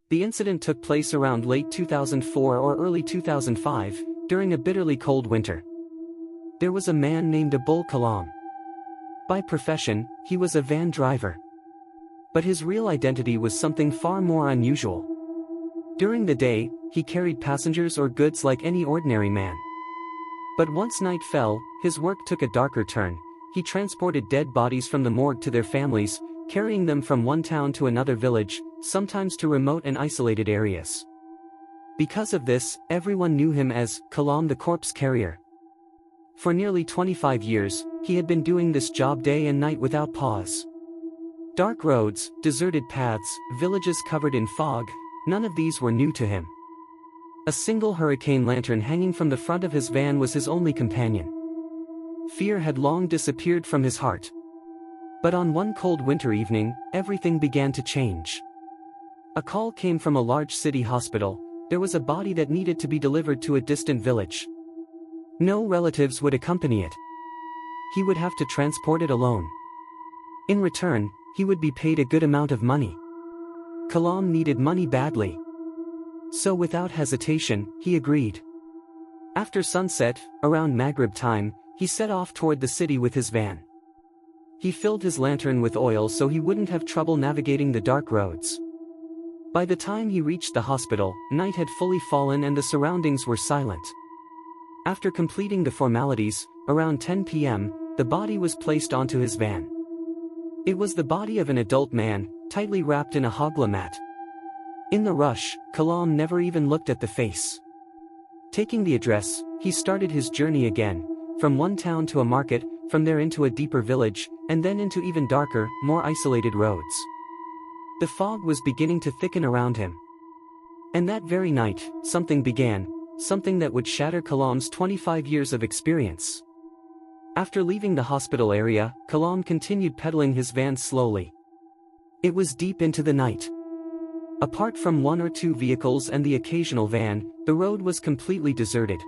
The incident took place around late 2004 or early 2005, during a bitterly cold winter. There was a man named Abul Kalam. By profession, he was a van driver. But his real identity was something far more unusual. During the day, he carried passengers or goods like any ordinary man. But once night fell, his work took a darker turn. He transported dead bodies from the morgue to their families, carrying them from one town to another village, sometimes to remote and isolated areas. Because of this, everyone knew him as Kalam the Corpse Carrier. For nearly 25 years, he had been doing this job day and night without pause. Dark roads, deserted paths, villages covered in fog, none of these were new to him. A single hurricane lantern hanging from the front of his van was his only companion. Fear had long disappeared from his heart. But on one cold winter evening, everything began to change. A call came from a large city hospital. There was a body that needed to be delivered to a distant village. No relatives would accompany it. He would have to transport it alone. In return, he would be paid a good amount of money. Kalam needed money badly. So without hesitation, he agreed. After sunset, around Maghrib time, he set off toward the city with his van. He filled his lantern with oil so he wouldn't have trouble navigating the dark roads. By the time he reached the hospital, night had fully fallen and the surroundings were silent. After completing the formalities, around 10 p.m., the body was placed onto his van. It was the body of an adult man, tightly wrapped in a hogla mat. In the rush, Kalam never even looked at the face. Taking the address, he started his journey again, from one town to a market, from there into a deeper village, and then into even darker, more isolated roads. The fog was beginning to thicken around him. And that very night, something began, something that would shatter Kalam's 25 years of experience. After leaving the hospital area, Kalam continued pedaling his van slowly. It was deep into the night. Apart from one or two vehicles and the occasional van, the road was completely deserted.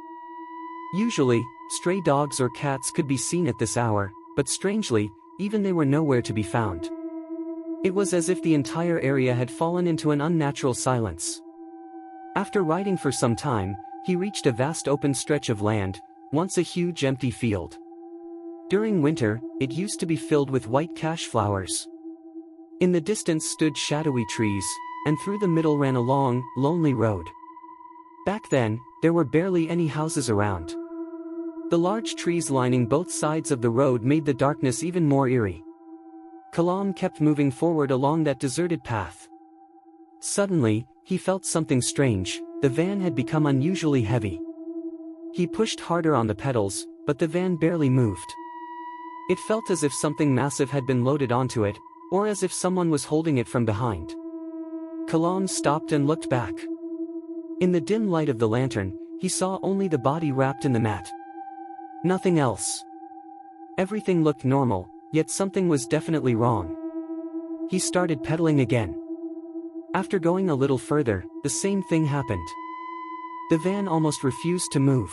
Usually, stray dogs or cats could be seen at this hour, but strangely, even they were nowhere to be found. It was as if the entire area had fallen into an unnatural silence. After riding for some time, he reached a vast open stretch of land, once a huge empty field. During winter, it used to be filled with white cash flowers. In the distance stood shadowy trees, and through the middle ran a long, lonely road. Back then, there were barely any houses around. The large trees lining both sides of the road made the darkness even more eerie. Kalam kept moving forward along that deserted path. Suddenly, he felt something strange. The van had become unusually heavy. He pushed harder on the pedals, but the van barely moved. It felt as if something massive had been loaded onto it, or as if someone was holding it from behind. Kalam stopped and looked back. In the dim light of the lantern, he saw only the body wrapped in the mat. Nothing else. Everything looked normal, yet something was definitely wrong. He started pedaling again. After going a little further, the same thing happened. The van almost refused to move.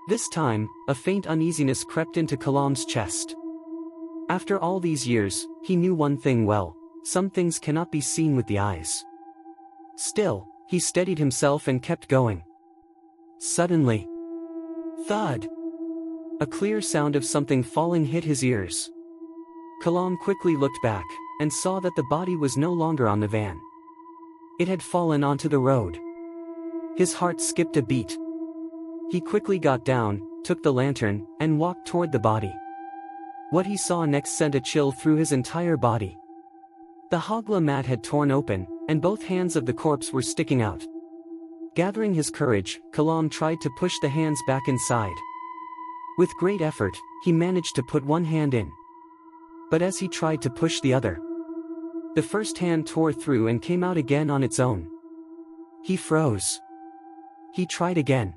This time, a faint uneasiness crept into Kalam's chest. After all these years, he knew one thing well: some things cannot be seen with the eyes. Still, he steadied himself and kept going. Suddenly, thud! A clear sound of something falling hit his ears. Kalam quickly looked back, and saw that the body was no longer on the van. It had fallen onto the road. His heart skipped a beat. He quickly got down, took the lantern, and walked toward the body. What he saw next sent a chill through his entire body. The hogla mat had torn open, and both hands of the corpse were sticking out. Gathering his courage, Kalam tried to push the hands back inside. With great effort, he managed to put one hand in. But as he tried to push the other, the first hand tore through and came out again on its own. He froze. He tried again.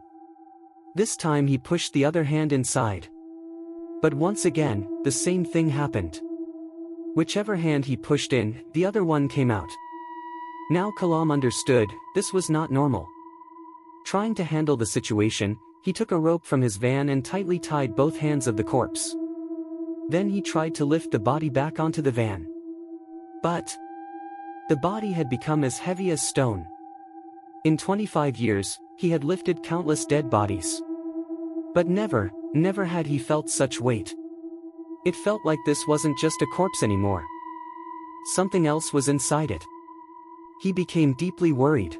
This time he pushed the other hand inside. But once again, the same thing happened. Whichever hand he pushed in, the other one came out. Now Kalam understood, this was not normal. Trying to handle the situation, he took a rope from his van and tightly tied both hands of the corpse. Then he tried to lift the body back onto the van. But The body had become as heavy as stone. In 25 years, he had lifted countless dead bodies. But never had he felt such weight. It felt like this wasn't just a corpse anymore. Something else was inside it. He became deeply worried.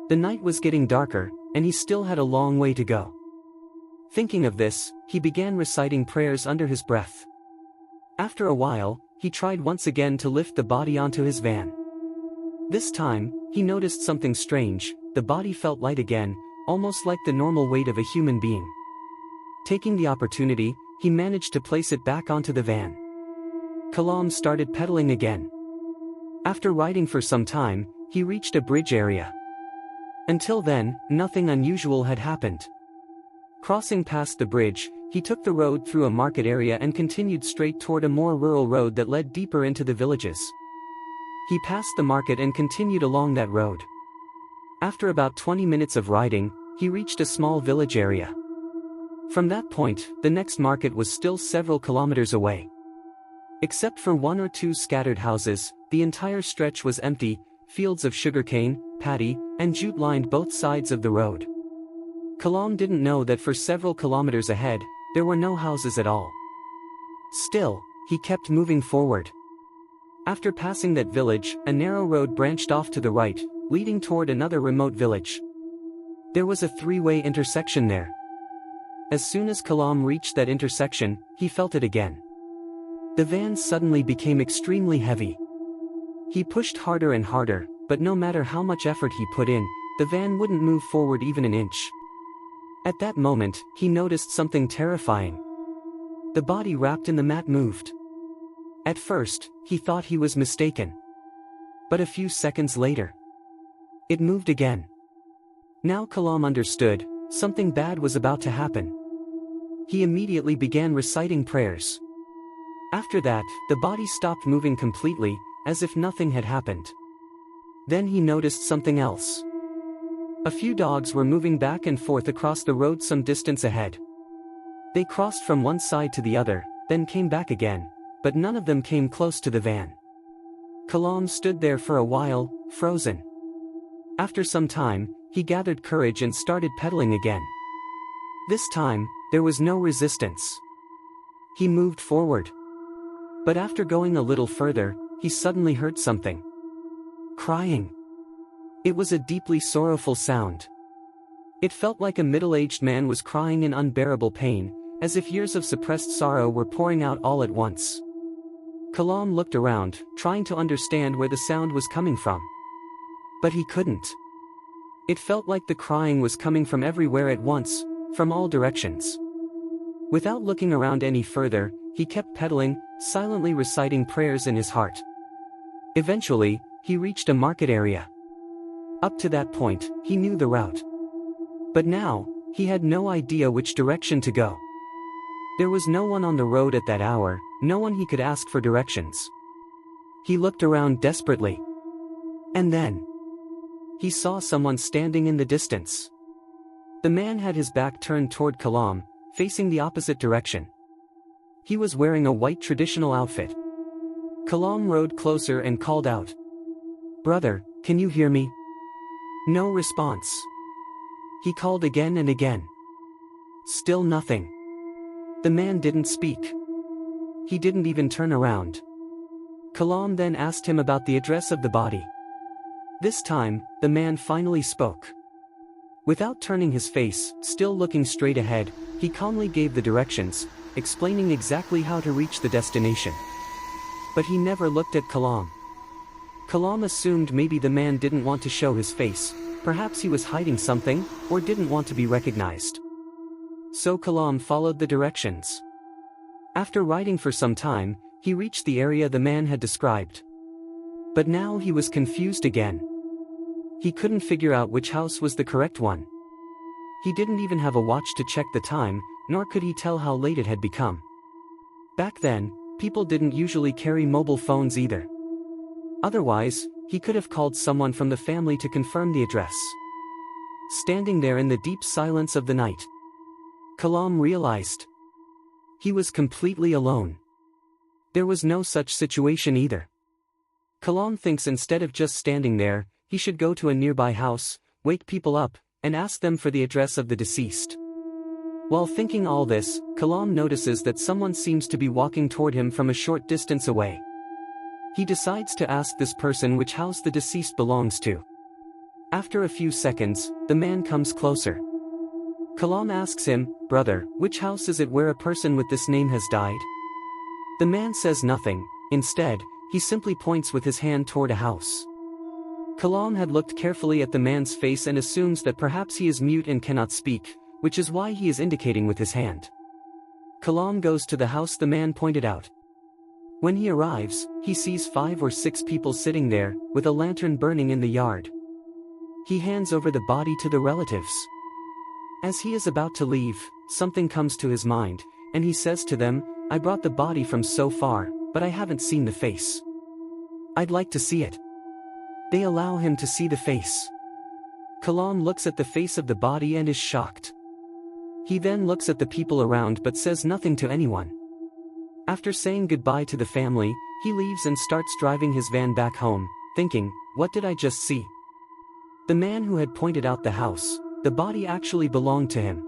The night was getting darker, and he still had a long way to go. Thinking of this, he began reciting prayers under his breath. After a while, he tried once again to lift the body onto his van. This time, he noticed something strange. The body felt light again, almost like the normal weight of a human being. Taking the opportunity, he managed to place it back onto the van. Kalam started pedaling again. After riding for some time, he reached a bridge area. Until then, nothing unusual had happened. Crossing past the bridge, he took the road through a market area and continued straight toward a more rural road that led deeper into the villages. He passed the market and continued along that road. After about 20 minutes of riding, he reached a small village area. From that point, the next market was still several kilometers away. Except for one or two scattered houses, the entire stretch was empty. Fields of sugarcane, paddy, and jute lined both sides of the road. Kalam didn't know that for several kilometers ahead, there were no houses at all. Still, he kept moving forward. After passing that village, a narrow road branched off to the right, leading toward another remote village. There was a three-way intersection there. As soon as Kalam reached that intersection, he felt it again. The van suddenly became extremely heavy. He pushed harder and harder, but no matter how much effort he put in, the van wouldn't move forward even an inch. At that moment, he noticed something terrifying. The body wrapped in the mat moved. At first, he thought he was mistaken. But a few seconds later, it moved again. Now Kalam understood, something bad was about to happen. He immediately began reciting prayers. After that, the body stopped moving completely, as if nothing had happened. Then he noticed something else. A few dogs were moving back and forth across the road some distance ahead. They crossed from one side to the other, then came back again, but none of them came close to the van. Kalam stood there for a while, frozen. After some time, he gathered courage and started pedaling again. This time, there was no resistance. He moved forward. But after going a little further, he suddenly heard something. Crying. It was a deeply sorrowful sound. It felt like a middle-aged man was crying in unbearable pain, as if years of suppressed sorrow were pouring out all at once. Kalam looked around, trying to understand where the sound was coming from. But he couldn't. It felt like the crying was coming from everywhere at once, from all directions. Without looking around any further, he kept pedaling, silently reciting prayers in his heart. Eventually, he reached a market area. Up to that point, he knew the route. But now, he had no idea which direction to go. There was no one on the road at that hour, no one he could ask for directions. He looked around desperately. And then, he saw someone standing in the distance. The man had his back turned toward Kalam, facing the opposite direction. He was wearing a white traditional outfit. Kalam rode closer and called out, "Brother, can you hear me?" No response. He called again and again. Still nothing. The man didn't speak. He didn't even turn around. Kalam then asked him about the address of the body. This time, the man finally spoke. Without turning his face, still looking straight ahead, he calmly gave the directions, explaining exactly how to reach the destination. But he never looked at Kalam. Kalam assumed maybe the man didn't want to show his face, perhaps he was hiding something, or didn't want to be recognized. So Kalam followed the directions. After riding for some time, he reached the area the man had described. But now he was confused again. He couldn't figure out which house was the correct one. He didn't even have a watch to check the time, nor could he tell how late it had become. Back then, people didn't usually carry mobile phones either. Otherwise, he could have called someone from the family to confirm the address. Standing there in the deep silence of the night, Kalam realized he was completely alone. There was no such situation either. Kalam thinks instead of just standing there, he should go to a nearby house, wake people up, and ask them for the address of the deceased. While thinking all this, Kalam notices that someone seems to be walking toward him from a short distance away. He decides to ask this person which house the deceased belongs to. After a few seconds, the man comes closer. Kalam asks him, "Brother, which house is it where a person with this name has died?" The man says nothing. Instead, he simply points with his hand toward a house. Kalam had looked carefully at the man's face and assumes that perhaps he is mute and cannot speak, which is why he is indicating with his hand. Kalam goes to the house the man pointed out. When he arrives, he sees 5 or 6 people sitting there, with a lantern burning in the yard. He hands over the body to the relatives. As he is about to leave, something comes to his mind, and he says to them, "I brought the body from so far, but I haven't seen the face. I'd like to see it." They allow him to see the face. Kalam looks at the face of the body and is shocked. He then looks at the people around but says nothing to anyone. After saying goodbye to the family, he leaves and starts driving his van back home, thinking, "What did I just see?" The man who had pointed out the house, the body actually belonged to him.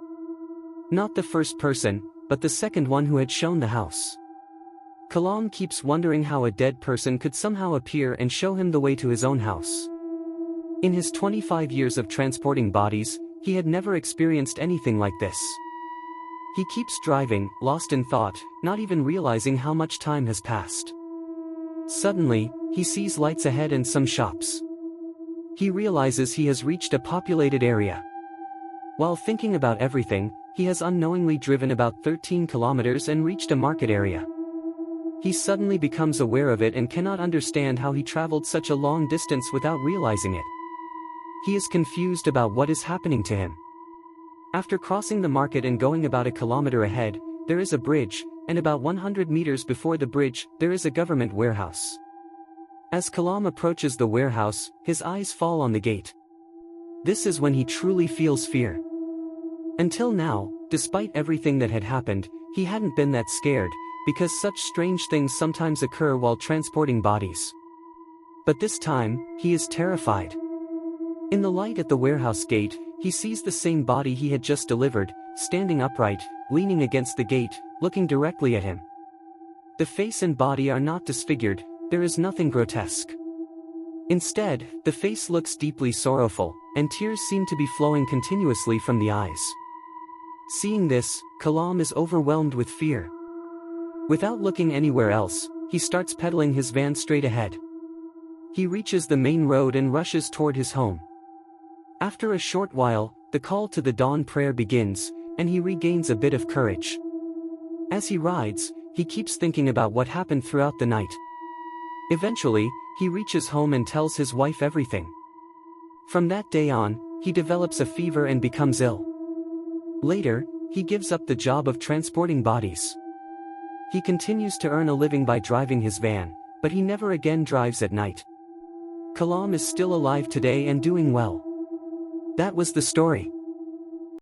Not the first person, but the second one who had shown the house. Kalam keeps wondering how a dead person could somehow appear and show him the way to his own house. In his 25 years of transporting bodies, he had never experienced anything like this. He keeps driving, lost in thought, not even realizing how much time has passed. Suddenly, he sees lights ahead and some shops. He realizes he has reached a populated area. While thinking about everything, he has unknowingly driven about 13 kilometers and reached a market area. He suddenly becomes aware of it and cannot understand how he traveled such a long distance without realizing it. He is confused about what is happening to him. After crossing the market and going about a kilometer ahead, there is a bridge, and about 100 meters before the bridge, there is a government warehouse. As Kalam approaches the warehouse, his eyes fall on the gate. This is when he truly feels fear. Until now, despite everything that had happened, he hadn't been that scared, because such strange things sometimes occur while transporting bodies. But this time, he is terrified. In the light at the warehouse gate, he sees the same body he had just delivered, standing upright, leaning against the gate, looking directly at him. The face and body are not disfigured, there is nothing grotesque. Instead, the face looks deeply sorrowful, and tears seem to be flowing continuously from the eyes. Seeing this, Kalam is overwhelmed with fear. Without looking anywhere else, he starts pedaling his van straight ahead. He reaches the main road and rushes toward his home. After a short while, the call to the dawn prayer begins, and he regains a bit of courage. As he rides, he keeps thinking about what happened throughout the night. Eventually, he reaches home and tells his wife everything. From that day on, he develops a fever and becomes ill. Later, he gives up the job of transporting bodies. He continues to earn a living by driving his van, but he never again drives at night. Kalam is still alive today and doing well. That was the story.